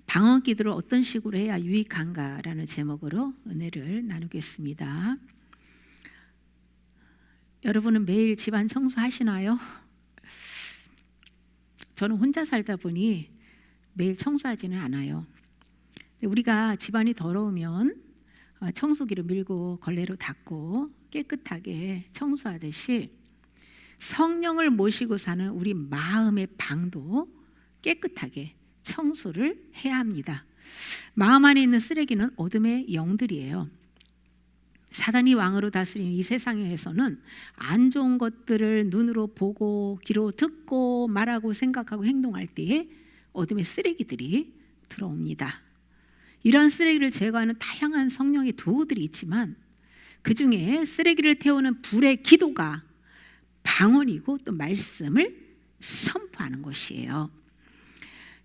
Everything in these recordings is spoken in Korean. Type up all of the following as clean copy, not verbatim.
방언 기도를 어떤 식으로 해야 유익한가라는 제목으로 은혜를 나누겠습니다. 여러분은 매일 집안 청소하시나요? 저는 혼자 살다 보니 매일 청소하지는 않아요. 우리가 집안이 더러우면 청소기로 밀고 걸레로 닦고 깨끗하게 청소하듯이 성령을 모시고 사는 우리 마음의 방도 깨끗하게 청소를 해야 합니다. 마음 안에 있는 쓰레기는 어둠의 영들이에요. 사단이 왕으로 다스리는 이 세상에서는 안 좋은 것들을 눈으로 보고 귀로 듣고 말하고 생각하고 행동할 때에 어둠의 쓰레기들이 들어옵니다. 이런 쓰레기를 제거하는 다양한 성령의 도구들이 있지만 그 중에 쓰레기를 태우는 불의 기도가 방언이고 또 말씀을 선포하는 것이에요.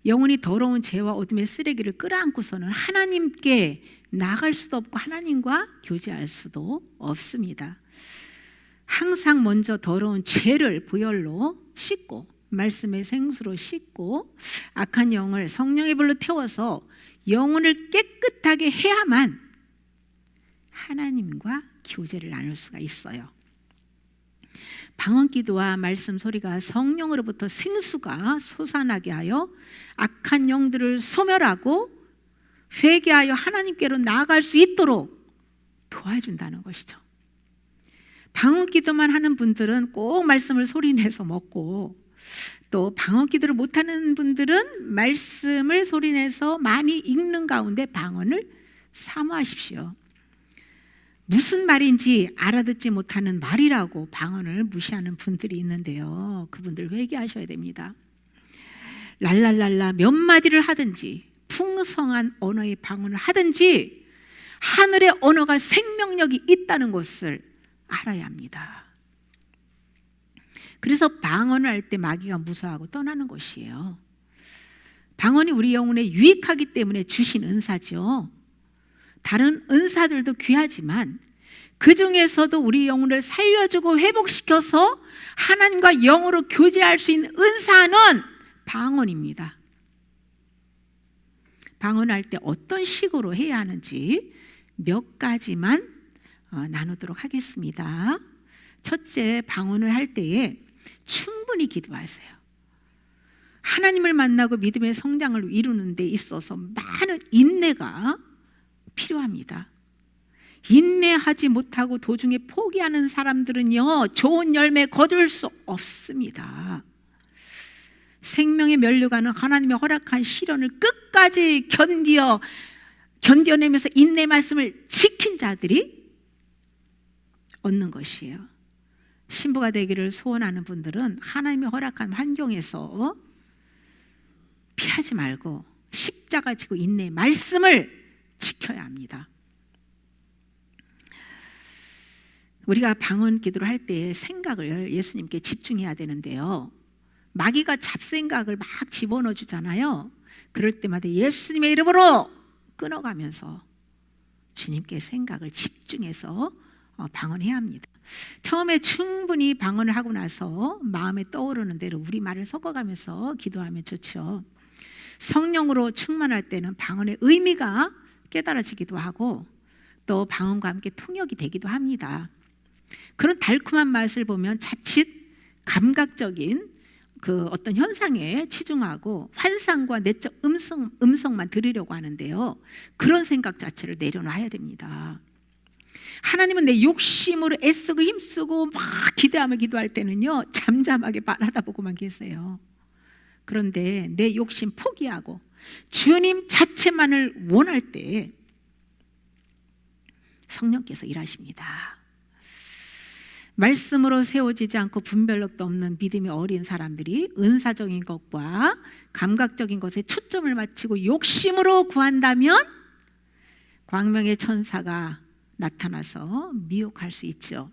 영혼이 더러운 죄와 어둠의 쓰레기를 끌어안고서는 하나님께 나아갈 수도 없고 하나님과 교제할 수도 없습니다. 항상 먼저 더러운 죄를 보혈로 씻고 말씀의 생수로 씻고 악한 영을 성령의 불로 태워서 영혼을 깨끗하게 해야만 하나님과 교제를 나눌 수가 있어요. 방언 기도와 말씀 소리가 성령으로부터 생수가 솟아나게 하여 악한 영들을 소멸하고 회개하여 하나님께로 나아갈 수 있도록 도와준다는 것이죠. 방언 기도만 하는 분들은 꼭 말씀을 소리내서 먹고, 또 방언 기도를 못하는 분들은 말씀을 소리내서 많이 읽는 가운데 방언을 사모하십시오. 무슨 말인지 알아듣지 못하는 말이라고 방언을 무시하는 분들이 있는데요, 그분들 회개하셔야 됩니다. 랄랄랄라 몇 마디를 하든지 풍성한 언어의 방언을 하든지 하늘의 언어가 생명력이 있다는 것을 알아야 합니다. 그래서 방언을 할 때 마귀가 무서워하고 떠나는 것이에요. 방언이 우리 영혼에 유익하기 때문에 주신 은사죠. 다른 은사들도 귀하지만 그 중에서도 우리 영혼을 살려주고 회복시켜서 하나님과 영으로 교제할 수 있는 은사는 방언입니다. 방언할 때 어떤 식으로 해야 하는지 몇 가지만 나누도록 하겠습니다. 첫째, 방언을 할 때에 충분히 기도하세요. 하나님을 만나고 믿음의 성장을 이루는 데 있어서 많은 인내가 필요합니다. 인내하지 못하고 도중에 포기하는 사람들은요, 좋은 열매 거둘 수 없습니다. 생명의 면류관은 하나님의 허락한 시련을 끝까지 견뎌내면서 인내 말씀을 지킨 자들이 얻는 것이에요. 신부가 되기를 소원하는 분들은 하나님의 허락한 환경에서 피하지 말고 십자가 지고 인내의 말씀을 지켜야 합니다. 우리가 방언 기도를 할 때 생각을 예수님께 집중해야 되는데요, 마귀가 잡생각을 막 집어넣어 주잖아요. 그럴 때마다 예수님의 이름으로 끊어가면서 주님께 생각을 집중해서 방언해야 합니다. 처음에 충분히 방언을 하고 나서 마음에 떠오르는 대로 우리말을 섞어가면서 기도하면 좋죠. 성령으로 충만할 때는 방언의 의미가 깨달아지기도 하고 또 방언과 함께 통역이 되기도 합니다. 그런 달콤한 맛을 보면 자칫 감각적인 그 어떤 현상에 치중하고 환상과 내적 음성만 들으려고 하는데요, 그런 생각 자체를 내려놔야 됩니다. 하나님은 내 욕심으로 애쓰고 힘쓰고 막 기대하며 기도할 때는요, 잠잠하게 바라다보고만 계세요. 그런데 내 욕심 포기하고 주님 자체만을 원할 때 성령께서 일하십니다. 말씀으로 세워지지 않고 분별력도 없는 믿음이 어린 사람들이 은사적인 것과 감각적인 것에 초점을 맞추고 욕심으로 구한다면 광명의 천사가 나타나서 미혹할 수 있죠.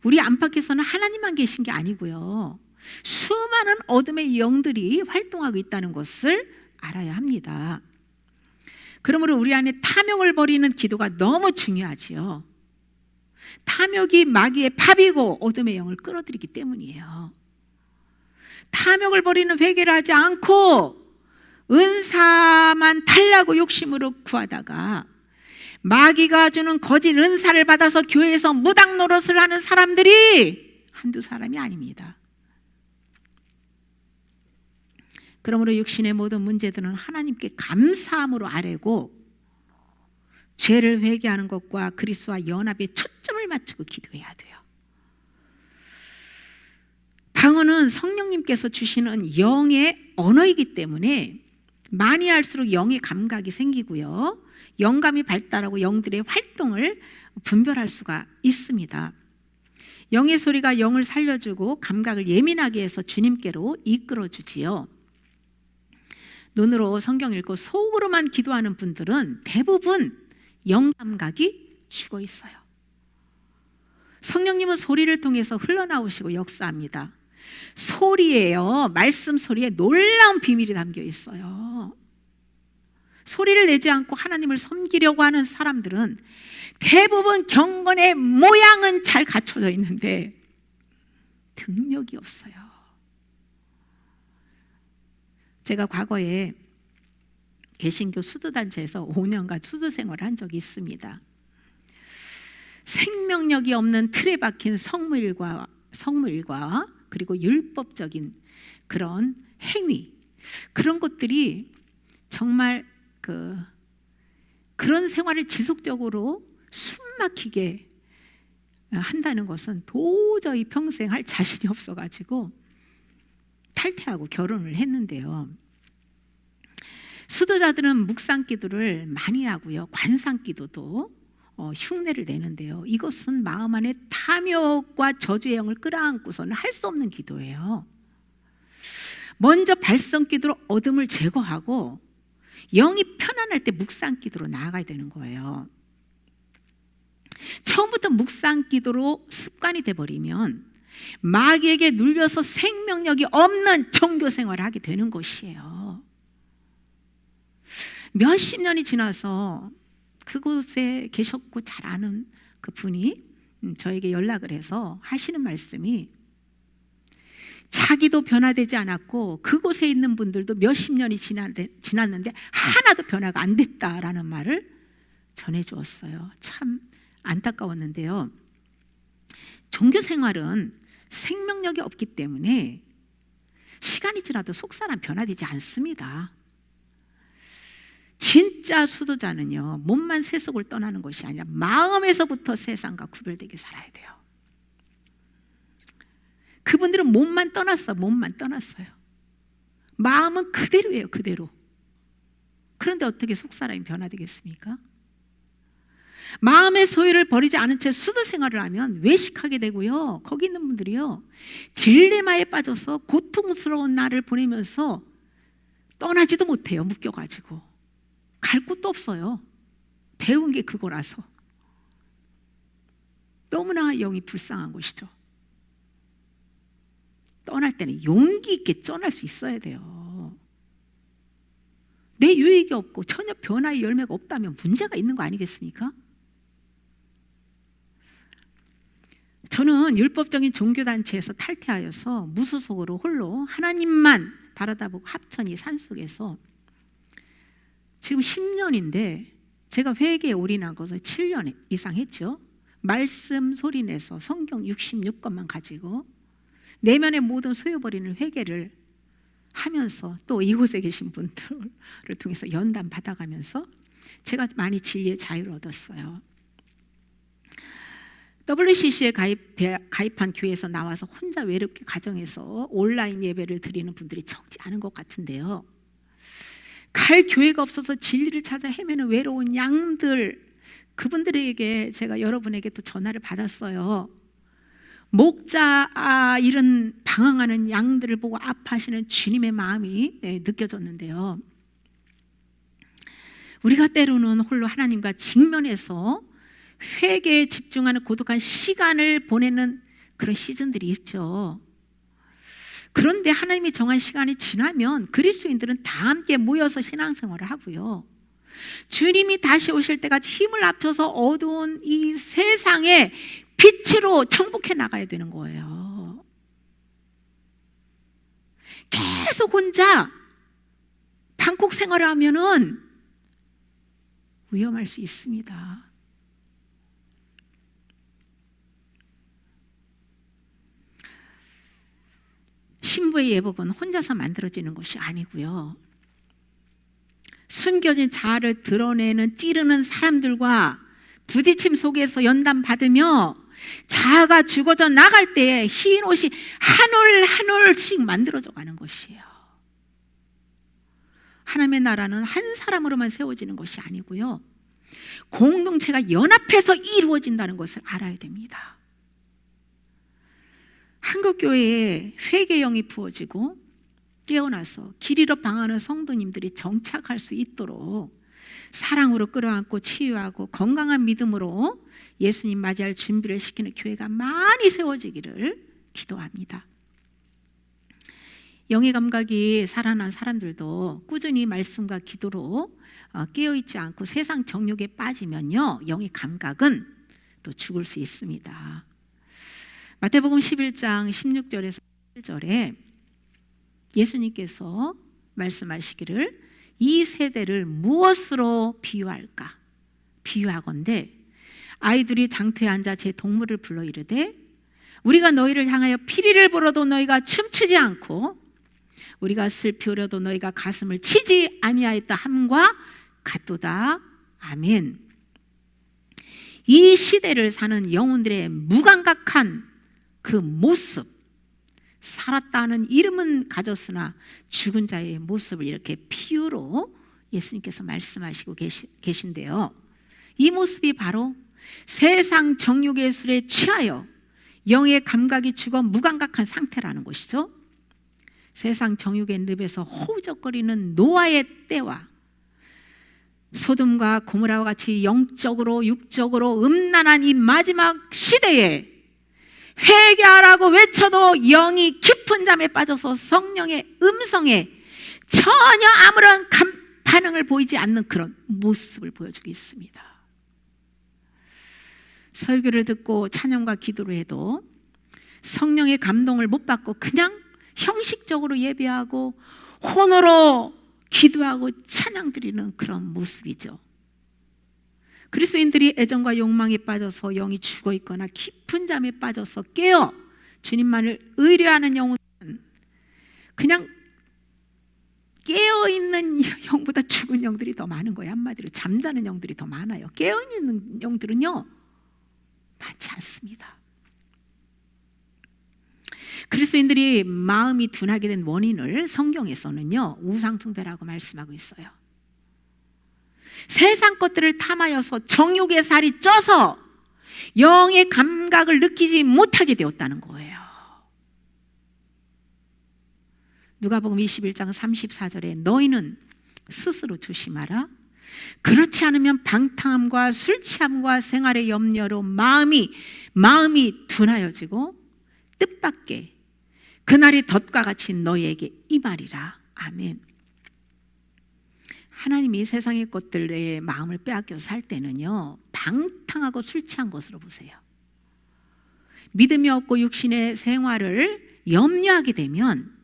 우리 안팎에서는 하나님만 계신 게 아니고요, 수많은 어둠의 영들이 활동하고 있다는 것을 알아야 합니다. 그러므로 우리 안에 탐욕을 버리는 기도가 너무 중요하지요. 탐욕이 마귀의 밥이고 어둠의 영을 끌어들이기 때문이에요. 탐욕을 버리는 회개를 하지 않고 은사 은사만 달라고 욕심으로 구하다가 마귀가 주는 거짓 은사를 받아서 교회에서 무당 노릇을 하는 사람들이 한두 사람이 아닙니다. 그러므로 육신의 모든 문제들은 하나님께 감사함으로 아뢰고 죄를 회개하는 것과 그리스도와 연합에 초점을 맞추고 기도해야 돼요. 방언은 성령님께서 주시는 영의 언어이기 때문에 많이 할수록 영의 감각이 생기고요, 영감이 발달하고 영들의 활동을 분별할 수가 있습니다. 영의 소리가 영을 살려주고 감각을 예민하게 해서 주님께로 이끌어주지요. 눈으로 성경 읽고 속으로만 기도하는 분들은 대부분 영감각이 죽어 있어요. 성령님은 소리를 통해서 흘러나오시고 역사합니다. 소리예요. 말씀 소리에 놀라운 비밀이 담겨 있어요. 소리를 내지 않고 하나님을 섬기려고 하는 사람들은 대부분 경건의 모양은 잘 갖춰져 있는데 능력이 없어요. 제가 과거에 개신교 수도단체에서 5년간 수도생활을 한 적이 있습니다. 생명력이 없는 틀에 박힌 성무일과 그리고 율법적인 그런 행위, 그런 것들이 정말 그런 생활을 지속적으로 숨막히게 한다는 것은 도저히 평생 할 자신이 없어가지고 탈퇴하고 결혼을 했는데요. 수도자들은 묵상 기도를 많이 하고요, 관상 기도도 흉내를 내는데요, 이것은 마음 안에 탐욕과 저주의 영을 끌어안고서는 할 수 없는 기도예요. 먼저 발성 기도로 어둠을 제거하고 영이 편안할 때 묵상 기도로 나아가야 되는 거예요. 처음부터 묵상 기도로 습관이 돼버리면 마귀에게 눌려서 생명력이 없는 종교 생활을 하게 되는 것이에요. 몇십 년이 지나서 그곳에 계셨고 잘 아는 그 분이 저에게 연락을 해서 하시는 말씀이, 자기도 변화되지 않았고 그곳에 있는 분들도 몇십 년이 지났는데 하나도 변화가 안 됐다라는 말을 전해주었어요. 참 안타까웠는데요. 종교 생활은 생명력이 없기 때문에 시간이 지나도 속사람 변화되지 않습니다. 진짜 수도자는요, 몸만 세속을 떠나는 것이 아니라 마음에서부터 세상과 구별되게 살아야 돼요. 그분들은 몸만 떠났어요. 마음은 그대로예요, 그대로. 그런데 어떻게 속사람이 변화되겠습니까? 마음의 소유를 버리지 않은 채 수도 생활을 하면 외식하게 되고요, 거기 있는 분들이요, 딜레마에 빠져서 고통스러운 날을 보내면서 떠나지도 못해요. 묶여가지고 갈 곳도 없어요. 배운 게 그거라서. 너무나 영이 불쌍한 것이죠. 떠날 때는 용기 있게 떠날 수 있어야 돼요. 내 유익이 없고 전혀 변화의 열매가 없다면 문제가 있는 거 아니겠습니까? 저는 율법적인 종교단체에서 탈퇴하여서 무소속으로 홀로 하나님만 바라다보고 합천이 산속에서 지금 10년인데 제가 회개에 올인한 것은 7년 이상 했죠. 말씀 소리내서 성경 66권만 가지고 내면의 모든 소유버리는 회개를 하면서 또 이곳에 계신 분들을 통해서 연단 받아가면서 제가 많이 진리의 자유를 얻었어요. WCC에 가입한 교회에서 나와서 혼자 외롭게 가정에서 온라인 예배를 드리는 분들이 적지 않은 것 같은데요, 갈 교회가 없어서 진리를 찾아 헤매는 외로운 양들, 그분들에게 제가 여러분에게 또 전화를 받았어요. 목자 이런 방황하는 양들을 보고 아파하시는 주님의 마음이 느껴졌는데요, 우리가 때로는 홀로 하나님과 직면해서 회개에 집중하는 고독한 시간을 보내는 그런 시즌들이 있죠. 그런데 하나님이 정한 시간이 지나면 그리스도인들은 다 함께 모여서 신앙생활을 하고요, 주님이 다시 오실 때까지 힘을 합쳐서 어두운 이 세상에 빛으로 정복해 나가야 되는 거예요. 계속 혼자 방콕 생활을 하면은 위험할 수 있습니다. 신부의 예복은 혼자서 만들어지는 것이 아니고요. 숨겨진 자아를 드러내는 찌르는 사람들과 부딪힘 속에서 연단받으며 자아가 죽어져 나갈 때 흰 옷이 한 올 한 올씩 만들어져 가는 것이에요. 하나님의 나라는 한 사람으로만 세워지는 것이 아니고요, 공동체가 연합해서 이루어진다는 것을 알아야 됩니다. 한국교회에 회개영이 부어지고 깨어나서 길 잃어 방황하는 성도님들이 정착할 수 있도록 사랑으로 끌어안고 치유하고 건강한 믿음으로 예수님 맞이할 준비를 시키는 교회가 많이 세워지기를 기도합니다. 영의 감각이 살아난 사람들도 꾸준히 말씀과 기도로 깨어있지 않고 세상 정욕에 빠지면요, 영의 감각은 또 죽을 수 있습니다. 마태복음 11장 16절에서 17절에 예수님께서 말씀하시기를 이 세대를 무엇으로 비유할까? 비유하건대 아이들이 장터에 앉아 제 동물을 불러 이르되 우리가 너희를 향하여 피리를 불어도 너희가 춤추지 않고 우리가 슬피 울어도 너희가 가슴을 치지 아니하였다 함과 같도다. 아멘. 이 시대를 사는 영혼들의 무감각한 그 모습, 살았다는 이름은 가졌으나 죽은 자의 모습을 이렇게 비유로 예수님께서 말씀하시고 계신데요, 이 모습이 바로 세상 정욕의 술에 취하여 영의 감각이 죽어 무감각한 상태라는 것이죠. 세상 정욕의 늪에서 허우적거리는 노아의 때와 소돔과 고모라와 같이 영적으로 육적으로 음란한 이 마지막 시대에 회개하라고 외쳐도 영이 깊은 잠에 빠져서 성령의 음성에 전혀 아무런 반응을 보이지 않는 그런 모습을 보여주고 있습니다. 설교를 듣고 찬양과 기도를 해도 성령의 감동을 못 받고 그냥 형식적으로 예배하고 혼으로 기도하고 찬양 드리는 그런 모습이죠. 그리스도인들이 애정과 욕망에 빠져서 영이 죽어 있거나 깊은 잠에 빠져서 깨어 주님만을 의뢰하는 영혼은 그냥 깨어있는 영보다 죽은 영들이 더 많은 거예요. 한마디로 잠자는 영들이 더 많아요. 깨어있는 영들은요 많지 않습니다. 그리스도인들이 마음이 둔하게 된 원인을 성경에서는요 우상숭배라고 말씀하고 있어요. 세상 것들을 탐하여서 정욕의 살이 쪄서 영의 감각을 느끼지 못하게 되었다는 거예요. 누가복음 21장 34절에 너희는 스스로 조심하라. 그렇지 않으면 방탕함과 술 취함과 생활의 염려로 마음이 둔하여지고 뜻밖의 그날이 덫과 같이 너희에게 임하리라. 아멘. 하나님이 세상의 것들에 마음을 빼앗겨서 살 때는요 방탕하고 술 취한 것으로 보세요. 믿음이 없고 육신의 생활을 염려하게 되면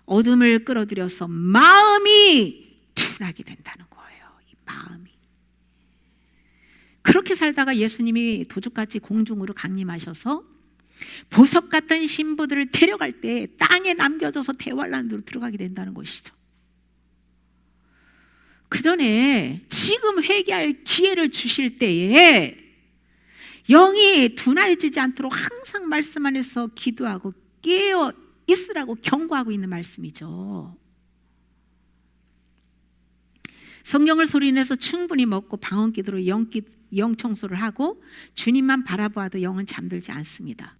어둠을 끌어들여서 마음이 둔하게 된다는 거예요. 이 마음이. 그렇게 살다가 예수님이 도둑같이 공중으로 강림하셔서 보석 같은 신부들을 데려갈 때 땅에 남겨져서 대환란으로 들어가게 된다는 것이죠. 그 전에 지금 회개할 기회를 주실 때에 영이 둔해지지 않도록 항상 말씀 안에서 기도하고 깨어 있으라고 경고하고 있는 말씀이죠. 성경을 소리내서 충분히 먹고 방언기도로 영 청소를 하고 주님만 바라보아도 영은 잠들지 않습니다.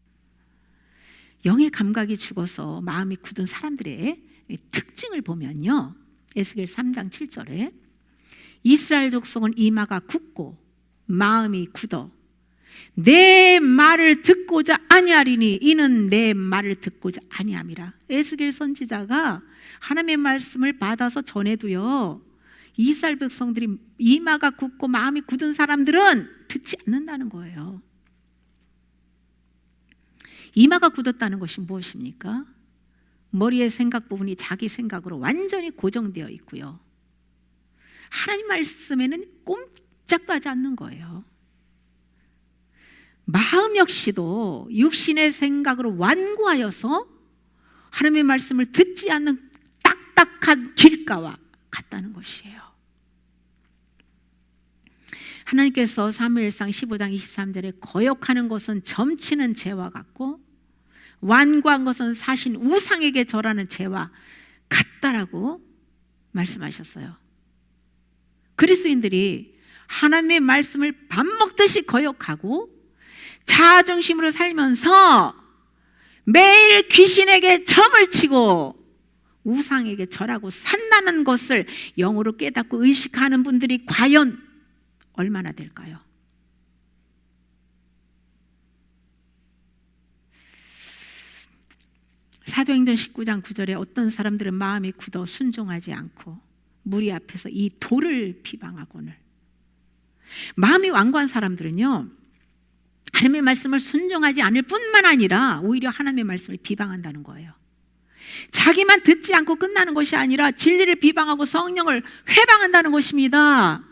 영의 감각이 죽어서 마음이 굳은 사람들의 특징을 보면요 에스겔 3장 7절에 이스라엘 족속은 이마가 굳고 마음이 굳어 내 말을 듣고자 아니하리니 이는 내 말을 듣고자 아니함이라. 에스겔 선지자가 하나님의 말씀을 받아서 전해도요 이스라엘 백성들이 이마가 굳고 마음이 굳은 사람들은 듣지 않는다는 거예요. 이마가 굳었다는 것이 무엇입니까? 머리의 생각 부분이 자기 생각으로 완전히 고정되어 있고요. 하나님 말씀에는 꼼짝도 하지 않는 거예요. 마음 역시도 육신의 생각으로 완고하여서 하나님의 말씀을 듣지 않는 딱딱한 길가와 같다는 것이에요. 하나님께서 사무엘상 15장 23절에 거역하는 것은 점치는 죄와 같고 완고한 것은 사신 우상에게 절하는 죄와 같다라고 말씀하셨어요. 그리스도인들이 하나님의 말씀을 밥 먹듯이 거역하고 자아중심으로 살면서 매일 귀신에게 점을 치고 우상에게 절하고 산다는 것을 영으로 깨닫고 의식하는 분들이 과연 얼마나 될까요? 사도행전 19장 9절에 어떤 사람들은 마음이 굳어 순종하지 않고 무리 앞에서 이 돌을 비방하거늘. 마음이 완고한 사람들은요, 하나님의 말씀을 순종하지 않을 뿐만 아니라 오히려 하나님의 말씀을 비방한다는 거예요. 자기만 듣지 않고 끝나는 것이 아니라 진리를 비방하고 성령을 회방한다는 것입니다.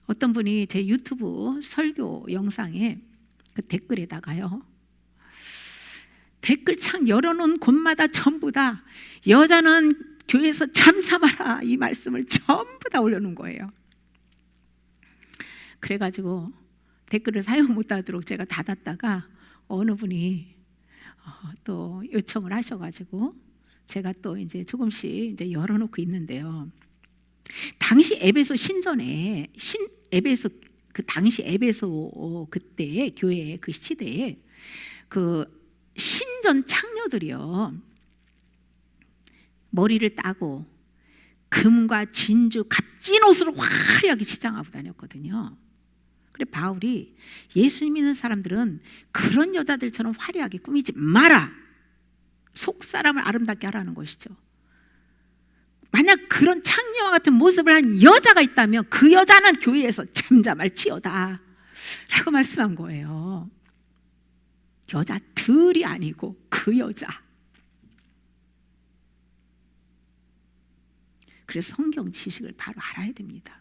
어떤 분이 제 유튜브 설교 영상에 그 댓글에다가요, 댓글창 열어놓은 곳마다 전부 다 여자는 교회에서 잠잠하라 이 말씀을 전부 다 올려놓은 거예요. 그래가지고 댓글을 사용 못하도록 제가 닫았다가 어느 분이 또 요청을 하셔가지고 제가 또 이제 조금씩 이제 열어놓고 있는데요. 당시 에베소 신전에 에베소 그 당시 에베소 그때 교회 그 시대에 그 신전 창녀들이요, 머리를 따고 금과 진주 값진 옷으로 화려하게 치장하고 다녔거든요. 그래 바울이 예수 믿는 사람들은 그런 여자들처럼 화려하게 꾸미지 마라, 속 사람을 아름답게 하라는 것이죠. 만약 그런 창녀와 같은 모습을 한 여자가 있다면 그 여자는 교회에서 잠잠할지어다 라고 말씀한 거예요. 여자들이 아니고 그 여자. 그래서 성경 지식을 바로 알아야 됩니다.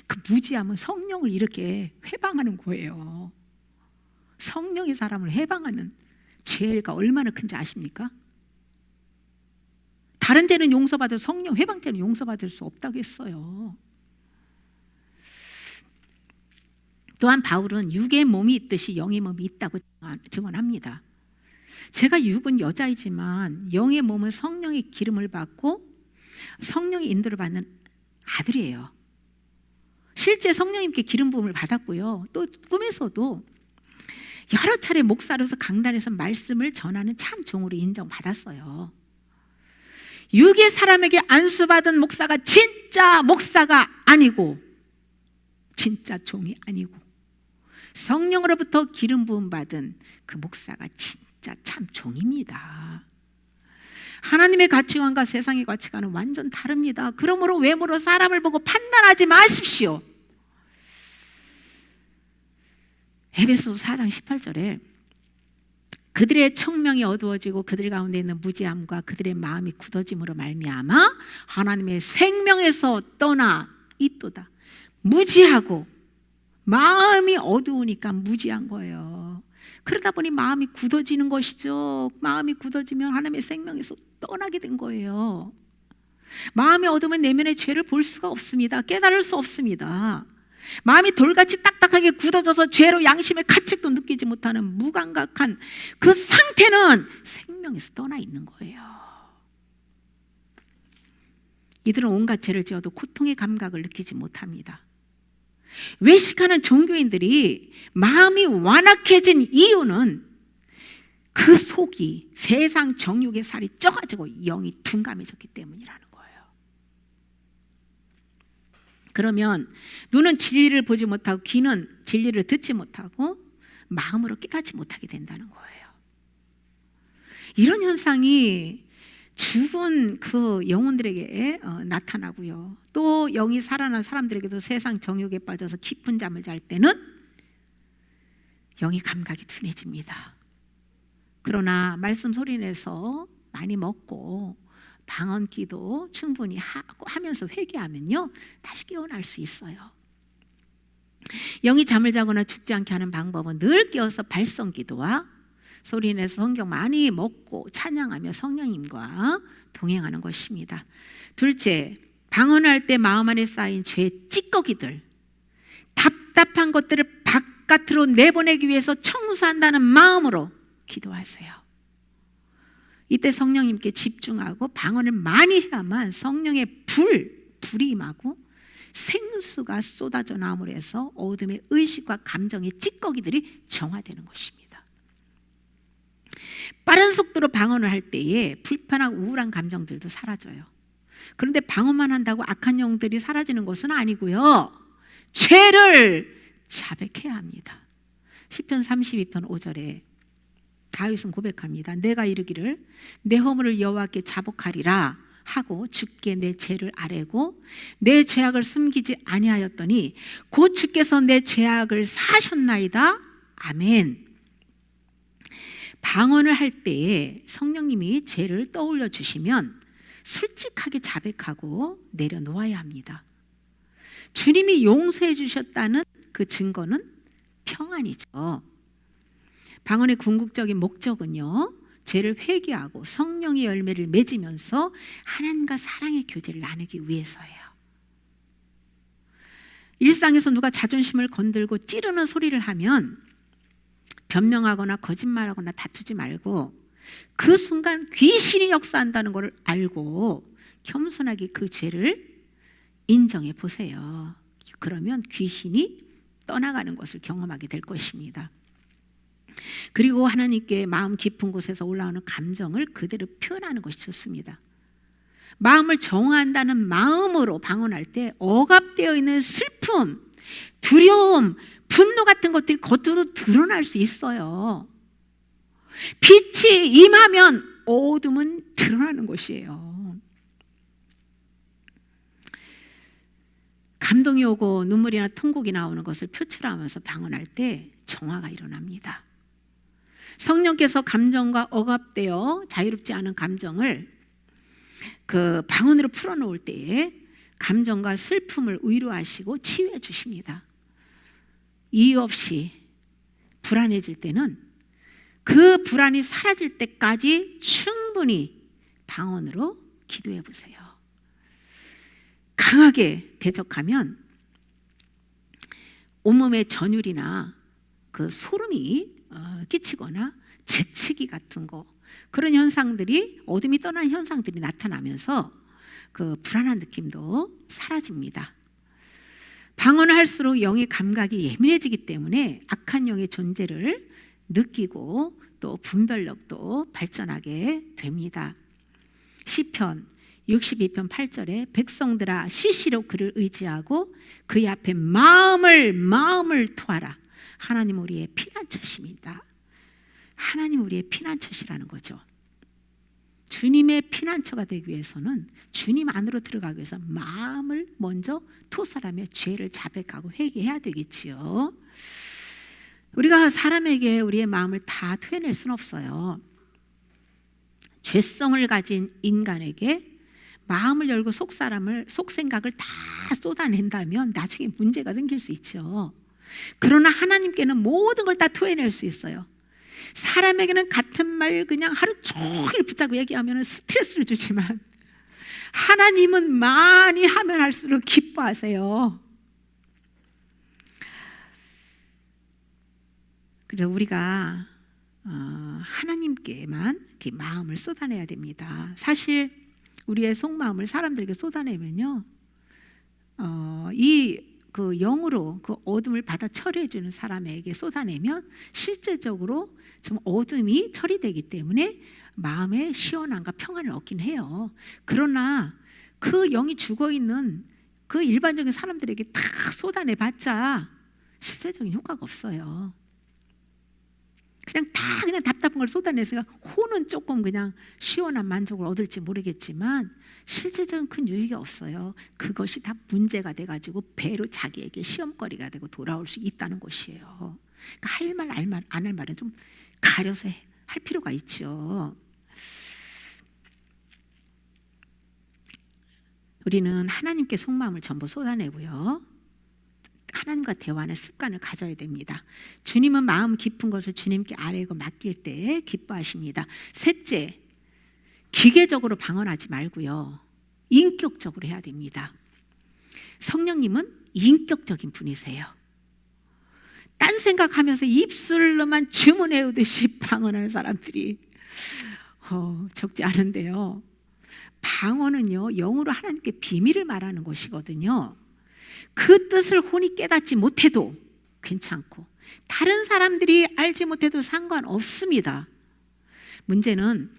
그 무지함은 성령을 이렇게 회방하는 거예요. 성령이 사람을 회방하는 죄가 얼마나 큰지 아십니까? 다른 죄는 용서받을, 성령 회방죄는 용서받을 수 없다고 했어요. 또한 바울은 육의 몸이 있듯이 영의 몸이 있다고 증언합니다. 제가 육은 여자이지만 영의 몸은 성령의 기름을 받고 성령의 인도를 받는 아들이에요. 실제 성령님께 기름 부음을 받았고요. 또 꿈에서도 여러 차례 목사로서 강단에서 말씀을 전하는 참 종으로 인정받았어요. 육의 사람에게 안수받은 목사가 진짜 목사가 아니고 진짜 종이 아니고 성령으로부터 기름 부음 받은 그 목사가 진짜 참 종입니다. 하나님의 가치관과 세상의 가치관은 완전 다릅니다. 그러므로 외모로 사람을 보고 판단하지 마십시오. 에베소 4장 18절에 그들의 청명이 어두워지고 그들 가운데 있는 무지함과 그들의 마음이 굳어짐으로 말미암아 하나님의 생명에서 떠나 있도다. 무지하고 마음이 어두우니까 무지한 거예요. 그러다 보니 마음이 굳어지는 것이죠. 마음이 굳어지면 하나님의 생명에서 떠나게 된 거예요. 마음이 어두우면 내면의 죄를 볼 수가 없습니다. 깨달을 수 없습니다. 마음이 돌같이 딱딱하게 굳어져서 죄로 양심의 가책도 느끼지 못하는 무감각한 그 상태는 생명에서 떠나 있는 거예요. 이들은 온갖 죄를 지어도 고통의 감각을 느끼지 못합니다. 외식하는 종교인들이 마음이 완악해진 이유는 그 속이 세상 정욕의 살이 쪄가지고 영이 둔감해졌기 때문이라는 거예요. 그러면 눈은 진리를 보지 못하고 귀는 진리를 듣지 못하고 마음으로 깨닫지 못하게 된다는 거예요. 이런 현상이 죽은 그 영혼들에게 나타나고요. 또 영이 살아난 사람들에게도 세상 정욕에 빠져서 깊은 잠을 잘 때는 영이 감각이 둔해집니다. 그러나 말씀 소리내서 많이 먹고 방언기도 충분히 하면서 회개하면요, 다시 깨어날 수 있어요. 영이 잠을 자거나 죽지 않게 하는 방법은 늘 깨어서 발성기도와 소리내서 성경 많이 먹고 찬양하며 성령님과 동행하는 것입니다. 둘째, 방언할 때 마음 안에 쌓인 죄의 찌꺼기들, 답답한 것들을 바깥으로 내보내기 위해서 청소한다는 마음으로 기도하세요. 이때 성령님께 집중하고 방언을 많이 해야만 성령의 불이 임하고 생수가 쏟아져 나옴으로 해서 어둠의 의식과 감정의 찌꺼기들이 정화되는 것입니다. 빠른 속도로 방언을 할 때에 불편하고 우울한 감정들도 사라져요. 그런데 방언만 한다고 악한 영들이 사라지는 것은 아니고요, 죄를 자백해야 합니다. 시편 32편 5절에 다윗은 고백합니다. 내가 이르기를 내 허물을 여호와께 자복하리라 하고 주께 내 죄를 아뢰고 내 죄악을 숨기지 아니하였더니 곧 주께서 내 죄악을 사하셨나이다. 아멘. 방언을 할 때에 성령님이 죄를 떠올려 주시면 솔직하게 자백하고 내려놓아야 합니다. 주님이 용서해 주셨다는 그 증거는 평안이죠. 방언의 궁극적인 목적은요, 죄를 회개하고 성령의 열매를 맺으면서 하나님과 사랑의 교제를 나누기 위해서예요. 일상에서 누가 자존심을 건들고 찌르는 소리를 하면 변명하거나 거짓말하거나 다투지 말고 그 순간 귀신이 역사한다는 것을 알고 겸손하게 그 죄를 인정해 보세요. 그러면 귀신이 떠나가는 것을 경험하게 될 것입니다. 그리고 하나님께 마음 깊은 곳에서 올라오는 감정을 그대로 표현하는 것이 좋습니다. 마음을 정화한다는 마음으로 방언할 때 억압되어 있는 슬픔, 두려움, 분노 같은 것들이 겉으로 드러날 수 있어요. 빛이 임하면 어둠은 드러나는 것이에요. 감동이 오고 눈물이나 통곡이 나오는 것을 표출하면서 방언할 때 정화가 일어납니다. 성령께서 감정과 억압되어 자유롭지 않은 감정을 그 방언으로 풀어놓을 때에 감정과 슬픔을 위로하시고 치유해 주십니다. 이유 없이 불안해질 때는 그 불안이 사라질 때까지 충분히 방언으로 기도해 보세요. 강하게 대적하면 온몸에 전율이나 그 소름이 끼치거나 재채기 같은 거, 그런 현상들이, 어둠이 떠난 현상들이 나타나면서 그 불안한 느낌도 사라집니다. 방언을 할수록 영의 감각이 예민해지기 때문에 악한 영의 존재를 느끼고 또 분별력도 발전하게 됩니다. 시편 62편 8절에 백성들아 시시로 그를 의지하고 그의 앞에 마음을 토하라. 하나님 우리의 피난처십니다. 하나님 우리의 피난처시라는 거죠. 주님의 피난처가 되기 위해서는 주님 안으로 들어가기 위해서 마음을 먼저 토설하며 죄를 자백하고 회개해야 되겠지요. 우리가 사람에게 우리의 마음을 다 토해낼 수는 없어요. 죄성을 가진 인간에게 마음을 열고 속 생각을 다 쏟아낸다면 나중에 문제가 생길 수 있죠. 그러나 하나님께는 모든 걸 다 토해낼 수 있어요. 사람에게는 같은 말 그냥 하루 종일 붙잡고 얘기하면 스트레스를 주지만 하나님은 많이 하면 할수록 기뻐하세요. 그래서 우리가 하나님께만 이렇게 마음을 쏟아내야 됩니다. 사실 우리의 속마음을 사람들에게 쏟아내면요, 그 영으로 그 어둠을 받아 처리해 주는 사람에게 쏟아내면 실제적으로 좀 어둠이 처리되기 때문에 마음의 시원함과 평안을 얻긴 해요. 그러나 그 영이 죽어 있는 그 일반적인 사람들에게 다 쏟아내봤자 실제적인 효과가 없어요. 그냥 답답한 걸 쏟아내서 혼은 조금 그냥 시원한 만족을 얻을지 모르겠지만 실제적인 큰 유익이 없어요. 그것이 다 문제가 돼가지고 배로 자기에게 시험거리가 되고 돌아올 수 있다는 것이에요. 그러니까 할 말 안 할 말은 좀 가려서 할 필요가 있죠. 우리는 하나님께 속마음을 전부 쏟아내고요. 하나님과 대화하는 습관을 가져야 됩니다. 주님은 마음 깊은 것을 주님께 아뢰고 맡길 때 기뻐하십니다. 셋째, 기계적으로 방언하지 말고요. 인격적으로 해야 됩니다. 성령님은 인격적인 분이세요. 딴 생각하면서 입술로만 주문해오듯이 방언하는 사람들이 적지 않은데요. 방언은요, 영으로 하나님께 비밀을 말하는 것이거든요. 그 뜻을 혼이 깨닫지 못해도 괜찮고 다른 사람들이 알지 못해도 상관없습니다. 문제는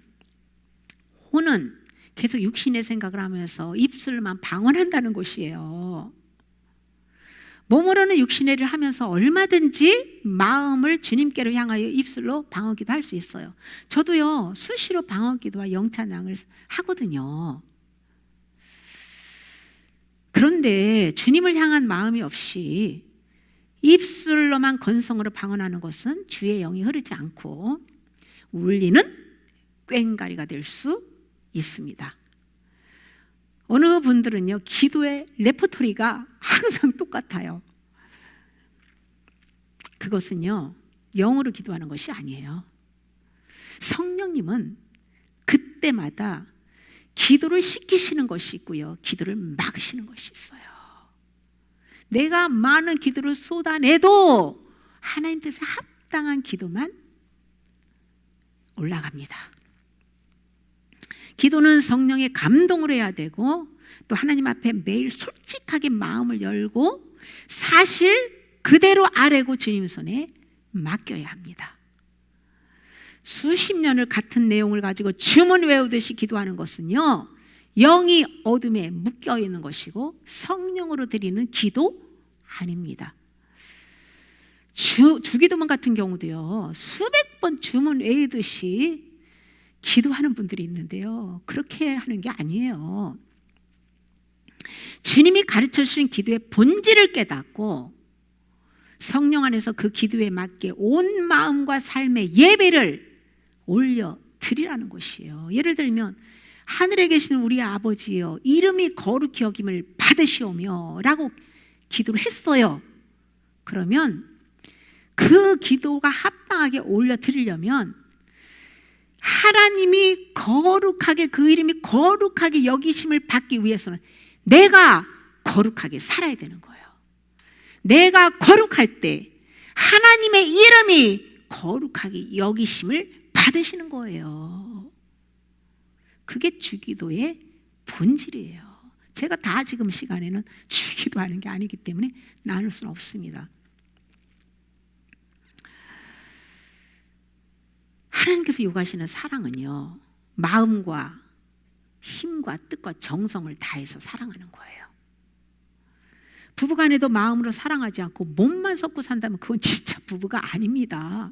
혼은 계속 육신의 생각을 하면서 입술만 방언한다는 것이에요. 몸으로는 육신의 일을 하면서 얼마든지 마음을 주님께로 향하여 입술로 방언기도 할 수 있어요. 저도요, 수시로 방언기도와 영찬양을 하거든요. 그런데 주님을 향한 마음이 없이 입술로만 건성으로 방언하는 것은 주의 영이 흐르지 않고 울리는 꽹과리가 될 수 있습니다. 어느 분들은요, 기도의 레퍼토리가 항상 똑같아요. 그것은요, 영으로 기도하는 것이 아니에요. 성령님은 그때마다 기도를 시키시는 것이 있고요, 기도를 막으시는 것이 있어요. 내가 많은 기도를 쏟아내도 하나님 뜻에 합당한 기도만 올라갑니다. 기도는 성령의 감동을 해야 되고 또 하나님 앞에 매일 솔직하게 마음을 열고 사실 그대로 아뢰고 주님 손에 맡겨야 합니다. 수십 년을 같은 내용을 가지고 주문 외우듯이 기도하는 것은요, 영이 어둠에 묶여 있는 것이고 성령으로 드리는 기도 아닙니다. 주기도문 같은 경우도요, 수백 번 주문 외우듯이 기도하는 분들이 있는데요, 그렇게 하는 게 아니에요. 주님이 가르쳐 주신 기도의 본질을 깨닫고 성령 안에서 그 기도에 맞게 온 마음과 삶의 예배를 올려 드리라는 것이에요. 예를 들면 하늘에 계시는 우리 아버지여 이름이 거룩히 여김을 받으시오며 라고 기도를 했어요. 그러면 그 기도가 합당하게 올려 드리려면 하나님이 거룩하게, 그 이름이 거룩하게 여기심을 받기 위해서는 내가 거룩하게 살아야 되는 거예요. 내가 거룩할 때 하나님의 이름이 거룩하게 여기심을 받으시는 거예요. 그게 주기도의 본질이에요. 제가 다 지금 시간에는 주기도하는 게 아니기 때문에 나눌 수는 없습니다. 하나님께서 요구하시는 사랑은요, 마음과 힘과 뜻과 정성을 다해서 사랑하는 거예요. 부부간에도 마음으로 사랑하지 않고 몸만 섞고 산다면 그건 진짜 부부가 아닙니다.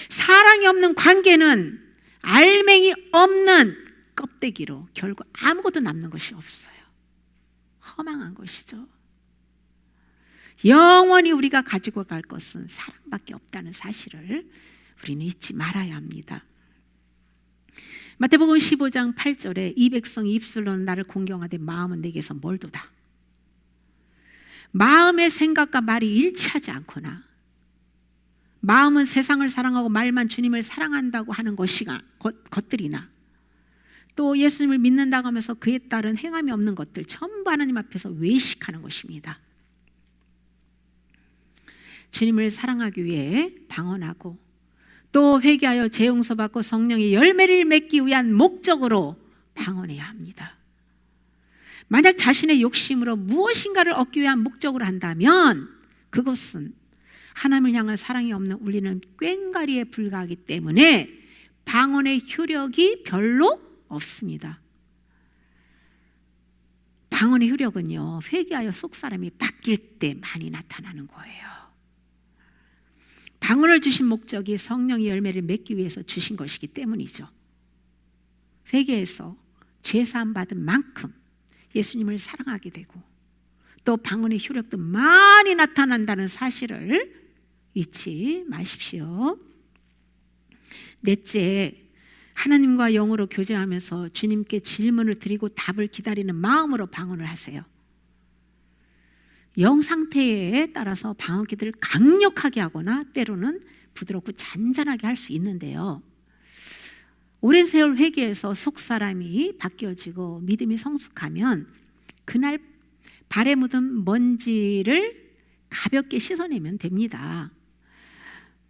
사랑이 없는 관계는 알맹이 없는 껍데기로 결국 아무것도 남는 것이 없어요. 허망한 것이죠. 영원히 우리가 가지고 갈 것은 사랑밖에 없다는 사실을 우리는 잊지 말아야 합니다. 마태복음 15장 8절에 이 백성이 입술로는 나를 공경하되 마음은 내게서 멀도다. 마음의 생각과 말이 일치하지 않거나 마음은 세상을 사랑하고 말만 주님을 사랑한다고 하는 것들이나 또 예수님을 믿는다고 하면서 그에 따른 행함이 없는 것들 전부 하나님 앞에서 외식하는 것입니다. 주님을 사랑하기 위해 방언하고 또 회개하여 죄 용서받고 성령의 열매를 맺기 위한 목적으로 방언해야 합니다. 만약 자신의 욕심으로 무엇인가를 얻기 위한 목적으로 한다면 그것은 하나님을 향한 사랑이 없는 울리는 꽹과리에 불과하기 때문에 방언의 효력이 별로 없습니다. 방언의 효력은요, 회개하여 속사람이 바뀔 때 많이 나타나는 거예요. 방언을 주신 목적이 성령의 열매를 맺기 위해서 주신 것이기 때문이죠. 회개해서 죄사함 받은 만큼 예수님을 사랑하게 되고 또 방언의 효력도 많이 나타난다는 사실을 잊지 마십시오. 넷째, 하나님과 영으로 교제하면서 주님께 질문을 드리고 답을 기다리는 마음으로 방언을 하세요. 영 상태에 따라서 방언 기도를 강력하게 하거나 때로는 부드럽고 잔잔하게 할 수 있는데요, 오랜 세월 회개해서 속사람이 바뀌어지고 믿음이 성숙하면 그날 발에 묻은 먼지를 가볍게 씻어내면 됩니다.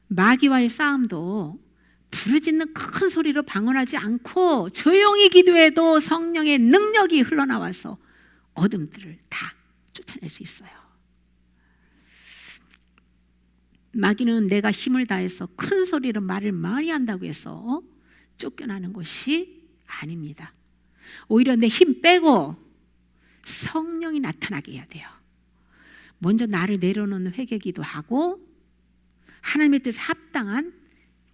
마귀와의 싸움도 부르짖는 큰 소리로 방언하지 않고 조용히 기도해도 성령의 능력이 흘러나와서 어둠들을 다 쫓아낼 수 있어요. 마귀는 내가 힘을 다해서 큰 소리로 말을 많이 한다고 해서 쫓겨나는 것이 아닙니다. 오히려 내 힘 빼고 성령이 나타나게 해야 돼요. 먼저 나를 내려놓는 회개기도 하고 하나님의 뜻에 합당한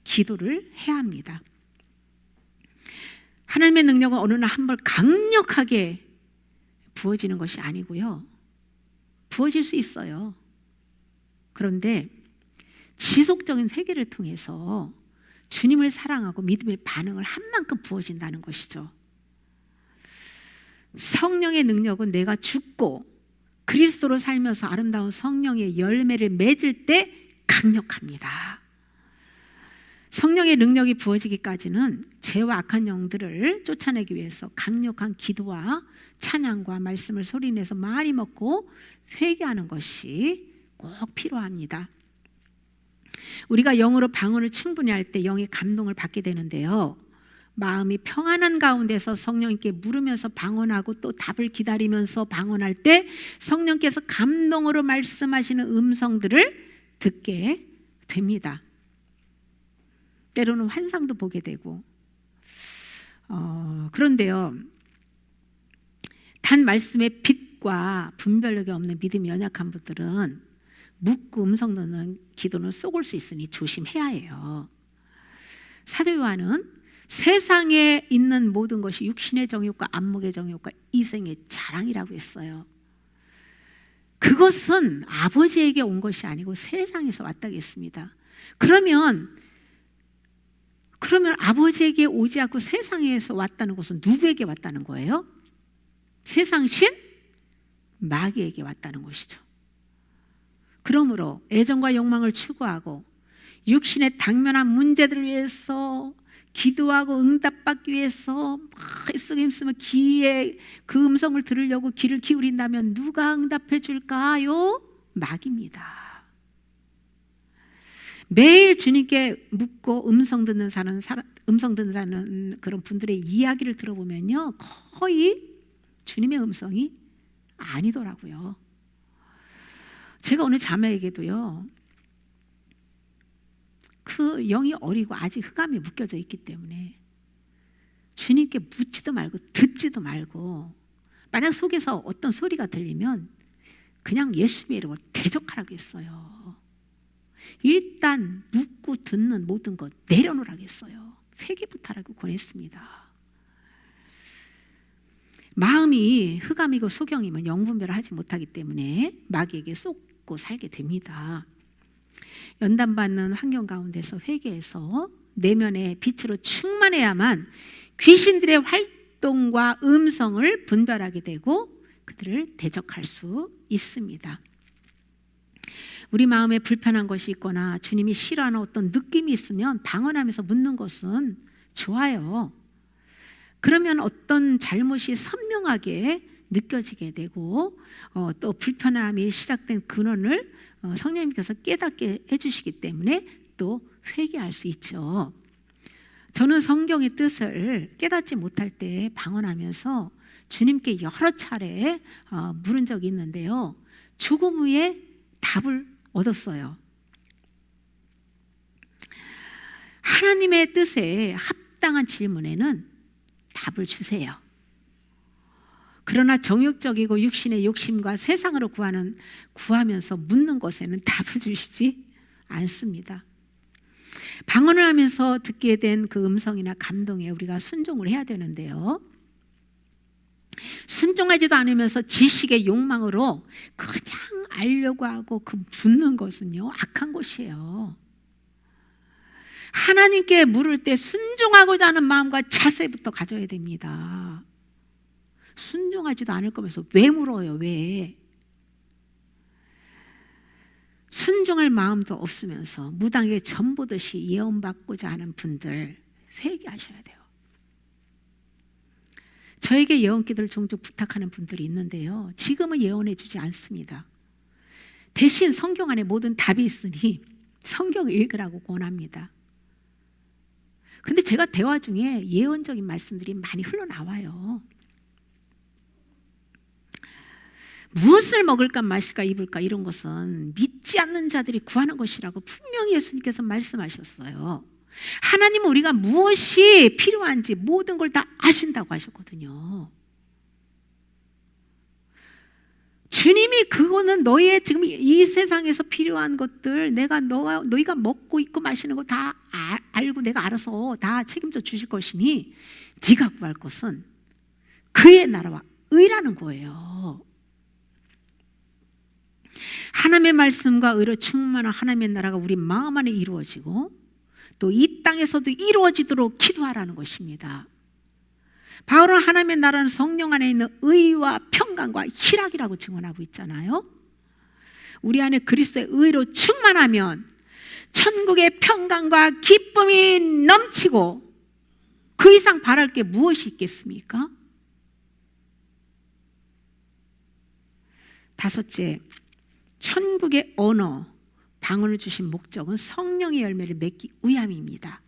기도를 해야 합니다. 하나님의 능력은 어느 날 한 번 강력하게 부어지는 것이 아니고요, 부어질 수 있어요. 그런데 지속적인 회개를 통해서 주님을 사랑하고 믿음의 반응을 한 만큼 부어진다는 것이죠. 성령의 능력은 내가 죽고 그리스도로 살면서 아름다운 성령의 열매를 맺을 때 강력합니다. 성령의 능력이 부어지기까지는 죄와 악한 영들을 쫓아내기 위해서 강력한 기도와 찬양과 말씀을 소리내서 많이 먹고 회개하는 것이 꼭 필요합니다. 우리가 영으로 방언을 충분히 할 때 영의 감동을 받게 되는데요, 마음이 평안한 가운데서 성령님께 물으면서 방언하고 또 답을 기다리면서 방언할 때 성령께서 감동으로 말씀하시는 음성들을 듣게 됩니다. 때로는 환상도 보게 되고, 그런데요, 단 말씀의 빛과 분별력이 없는 믿음이 연약한 분들은 묻고 음성 듣는 기도는 쏘을 수 있으니 조심해야 해요. 사도 요한은 세상에 있는 모든 것이 육신의 정욕과 안목의 정욕과 이생의 자랑이라고 했어요. 그것은 아버지에게 온 것이 아니고 세상에서 왔다고 했습니다. 그러면 아버지에게 오지 않고 세상에서 왔다는 것은 누구에게 왔다는 거예요? 세상신 마귀에게 왔다는 것이죠. 그러므로 애정과 욕망을 추구하고 육신의 당면한 문제들을 위해서 기도하고 응답받기 위해서 막 애쓰고 힘쓰며 귀에 그 음성을 들으려고 귀를 기울인다면 누가 응답해 줄까요? 마귀입니다. 매일 주님께 묻고 음성 듣는 사는 그런 분들의 이야기를 들어보면요, 거의 주님의 음성이 아니더라고요. 제가 오늘 자매에게도요, 그 영이 어리고 아직 흑암이 묶여져 있기 때문에 주님께 묻지도 말고 듣지도 말고, 만약 속에서 어떤 소리가 들리면 그냥 예수님의 이름으로 대적하라고 했어요. 일단 묻고 듣는 모든 것 내려놓으라고 했어요. 회개부터 하라고 권했습니다. 마음이 흑암이고 소경이면 영분별을 하지 못하기 때문에 마귀에게 속고 살게 됩니다. 연단받는 환경 가운데서 회개해서 내면의 빛으로 충만해야만 귀신들의 활동과 음성을 분별하게 되고 그들을 대적할 수 있습니다. 우리 마음에 불편한 것이 있거나 주님이 싫어하는 어떤 느낌이 있으면 방언하면서 묻는 것은 좋아요. 그러면 어떤 잘못이 선명하게 느껴지게 되고 또 불편함이 시작된 근원을 성령님께서 깨닫게 해주시기 때문에 또 회개할 수 있죠. 저는 성경의 뜻을 깨닫지 못할 때 방언하면서 주님께 여러 차례 물은 적이 있는데요, 죽음 후에 답을 얻었어요. 하나님의 뜻에 합당한 질문에는 답을 주세요. 그러나 정욕적이고 육신의 욕심과 세상으로 구하면서 묻는 것에는 답을 주시지 않습니다. 방언을 하면서 듣게 된 그 음성이나 감동에 우리가 순종을 해야 되는데요, 순종하지도 않으면서 지식의 욕망으로 그냥 알려고 하고 그 묻는 것은요, 악한 것이에요. 하나님께 물을 때 순종하고자 하는 마음과 자세부터 가져야 됩니다. 순종하지도 않을 거면서 왜 물어요? 왜? 순종할 마음도 없으면서 무당에게 전보듯이 예언받고자 하는 분들 회개하셔야 돼요. 저에게 예언기도를 종종 부탁하는 분들이 있는데요, 지금은 예언해 주지 않습니다. 대신 성경 안에 모든 답이 있으니 성경 읽으라고 권합니다. 근데 제가 대화 중에 예언적인 말씀들이 많이 흘러나와요. 무엇을 먹을까 마실까 입을까 이런 것은 믿지 않는 자들이 구하는 것이라고 분명히 예수님께서 말씀하셨어요. 하나님은 우리가 무엇이 필요한지 모든 걸 다 아신다고 하셨거든요. 주님이 그거는 너의 지금 이 세상에서 필요한 것들, 내가 너희가 먹고 있고 마시는 거 다 알고 내가 알아서 다 책임져 주실 것이니 네가 구할 것은 그의 나라와 의라는 거예요. 하나님의 말씀과 의로 충만한 하나님의 나라가 우리 마음 안에 이루어지고 또 이 땅에서도 이루어지도록 기도하라는 것입니다. 바울은 하나님의 나라는 성령 안에 있는 의와 평강과 희락이라고 증언하고 있잖아요. 우리 안에 그리스도의 의로 충만하면 천국의 평강과 기쁨이 넘치고 그 이상 바랄 게 무엇이 있겠습니까? 다섯째, 천국의 언어, 방언을 주신 목적은 성령의 열매를 맺기 위함입니다.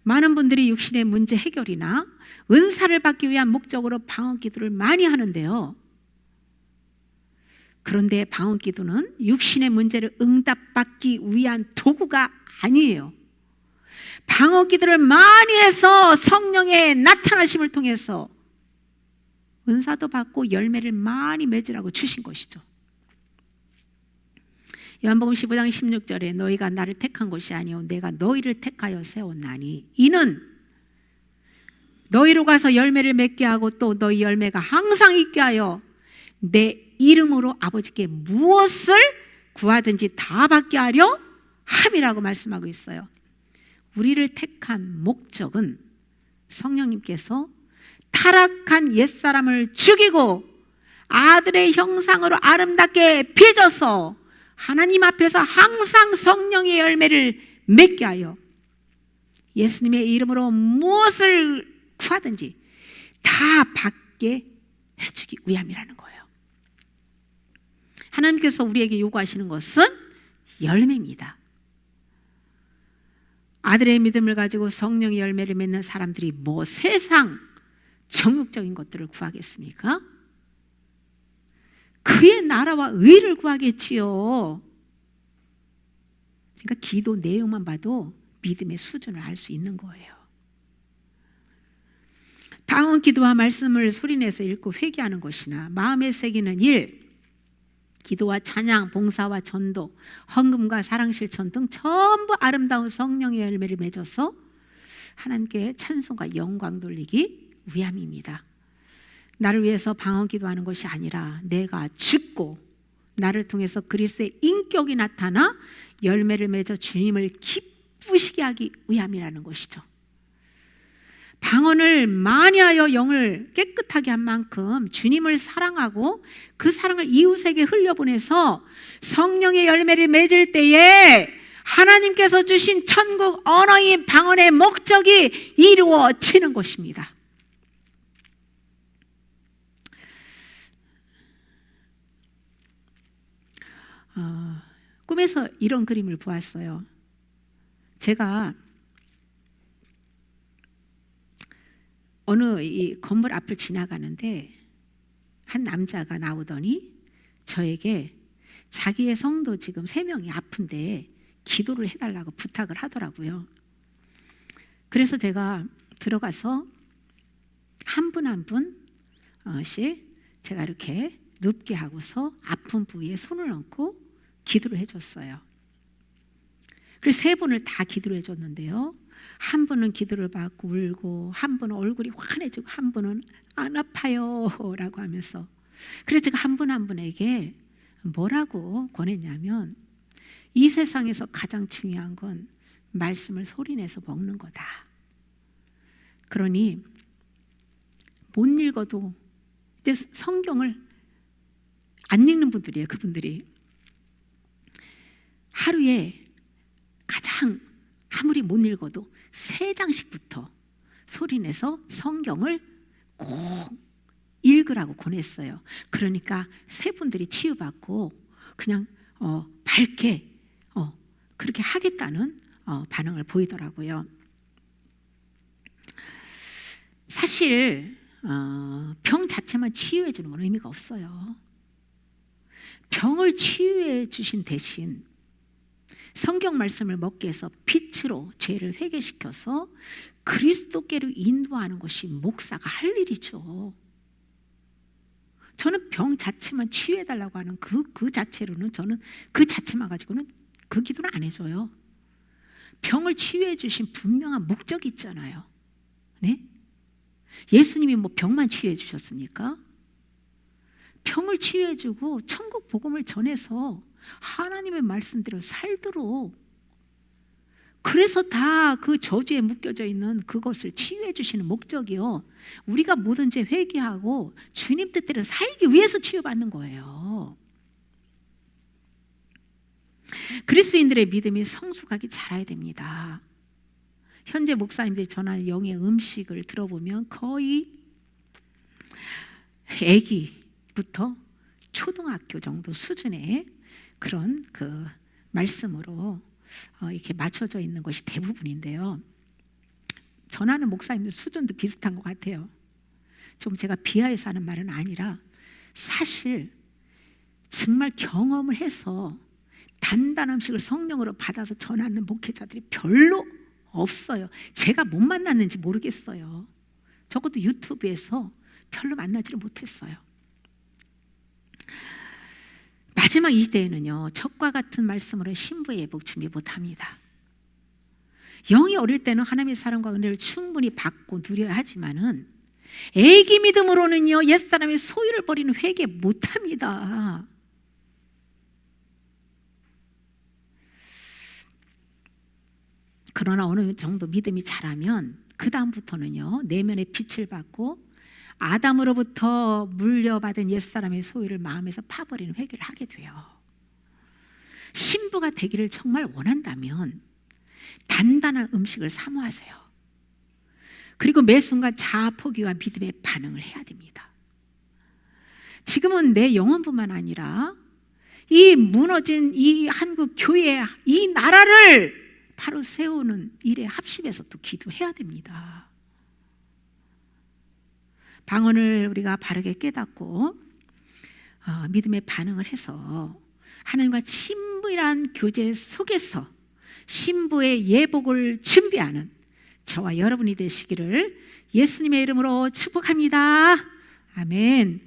많은 분들이 육신의 문제 해결이나 은사를 받기 위한 목적으로 방언 기도를 많이 하는데요, 그런데 방언 기도는 육신의 문제를 응답받기 위한 도구가 아니에요. 방언 기도를 많이 해서 성령의 나타나심을 통해서 은사도 받고 열매를 많이 맺으라고 주신 것이죠. 요한복음 15장 16절에 너희가 나를 택한 것이 아니오 내가 너희를 택하여 세웠나니 이는 너희로 가서 열매를 맺게 하고 또 너희 열매가 항상 있게 하여 내 이름으로 아버지께 무엇을 구하든지 다 받게 하려 함이라고 말씀하고 있어요. 우리를 택한 목적은 성령님께서 타락한 옛사람을 죽이고 아들의 형상으로 아름답게 빚어서 하나님 앞에서 항상 성령의 열매를 맺게 하여 예수님의 이름으로 무엇을 구하든지 다 받게 해주기 위함이라는 거예요. 하나님께서 우리에게 요구하시는 것은 열매입니다. 아들의 믿음을 가지고 성령의 열매를 맺는 사람들이 뭐 세상 정욕적인 것들을 구하겠습니까? 그의 나라와 의를 구하겠지요. 그러니까 기도 내용만 봐도 믿음의 수준을 알 수 있는 거예요. 방언 기도와 말씀을 소리내서 읽고 회개하는 것이나 마음에 새기는 일, 기도와 찬양, 봉사와 전도, 헌금과 사랑 실천 등 전부 아름다운 성령의 열매를 맺어서 하나님께 찬송과 영광 돌리기 위함입니다. 나를 위해서 방언 기도하는 것이 아니라 내가 죽고 나를 통해서 그리스도의 인격이 나타나 열매를 맺어 주님을 기쁘시게 하기 위함이라는 것이죠. 방언을 많이 하여 영을 깨끗하게 한 만큼 주님을 사랑하고 그 사랑을 이웃에게 흘려보내서 성령의 열매를 맺을 때에 하나님께서 주신 천국 언어인 방언의 목적이 이루어지는 것입니다. 꿈에서 이런 그림을 보았어요. 제가 어느 이 건물 앞을 지나가는데 한 남자가 나오더니 저에게 자기의 성도 지금 3명이 아픈데 기도를 해달라고 부탁을 하더라고요. 그래서 제가 들어가서 한 분 한 분씩 제가 이렇게 눕게 하고서 아픈 부위에 손을 얹고 기도를 해줬어요. 그래서 3분을 다 기도를 해줬는데요, 한 분은 기도를 받고 울고, 한 분은 얼굴이 환해지고, 한 분은 안 아파요 라고 하면서, 그래서 제가 한 분 한 분에게 뭐라고 권했냐면, 이 세상에서 가장 중요한 건 말씀을 소리내서 먹는 거다. 그러니 못 읽어도 이제 성경을 안 읽는 분들이에요. 그분들이 하루에 가장 아무리 못 읽어도 3장씩부터 소리내서 성경을 꼭 읽으라고 권했어요. 그러니까 세 분들이 치유받고 그냥 밝게 그렇게 하겠다는 반응을 보이더라고요. 사실 병 자체만 치유해 주는 건 의미가 없어요. 병을 치유해 주신 대신 성경 말씀을 먹게 해서 빛으로 죄를 회개시켜서 그리스도께로 인도하는 것이 목사가 할 일이죠. 저는 병 자체만 치유해달라고 하는 그 자체로는 저는 그 자체만 가지고는 그 기도는 안 해줘요. 병을 치유해 주신 분명한 목적이 있잖아요. 네? 예수님이 뭐 병만 치유해 주셨습니까? 병을 치유해 주고 천국 복음을 전해서 하나님의 말씀대로 살도록, 그래서 다 그 저주에 묶여져 있는 그것을 치유해 주시는 목적이요, 우리가 모든 죄 회개하고 주님 뜻대로 살기 위해서 치유받는 거예요. 그리스도인들의 믿음이 성숙하게 자라야 됩니다. 현재 목사님들이 전하는 영의 음식을 들어보면 거의 아기부터 초등학교 정도 수준의 그런 그 말씀으로 이렇게 맞춰져 있는 것이 대부분인데요. 전하는 목사님들 수준도 비슷한 것 같아요. 좀 제가 비하해서 하는 말은 아니라 사실 정말 경험을 해서 단단한 음식을 성령으로 받아서 전하는 목회자들이 별로 없어요. 제가 못 만났는지 모르겠어요. 적어도 유튜브에서 별로 만나지를 못했어요. 마지막 이 시대에는요, 척과 같은 말씀으로 신부의 예복 준비 못합니다. 영이 어릴 때는 하나님의 사랑과 은혜를 충분히 받고 누려야 하지만은 애기 믿음으로는요, 옛사람의 소유를 버리는 회개 못합니다. 그러나 어느 정도 믿음이 자라면 그 다음부터는요, 내면의 빛을 받고 아담으로부터 물려받은 옛사람의 소유를 마음에서 파버리는 회개를 하게 돼요. 신부가 되기를 정말 원한다면 단단한 음식을 사모하세요. 그리고 매 순간 자아 포기와 믿음의 반응을 해야 됩니다. 지금은 내 영혼뿐만 아니라 이 무너진 이 한국 교회, 이 나라를 바로 세우는 일에 합심해서 또 기도해야 됩니다. 방언을 우리가 바르게 깨닫고 믿음의 반응을 해서 하나님과 친밀한 교제 속에서 신부의 예복을 준비하는 저와 여러분이 되시기를 예수님의 이름으로 축복합니다. 아멘.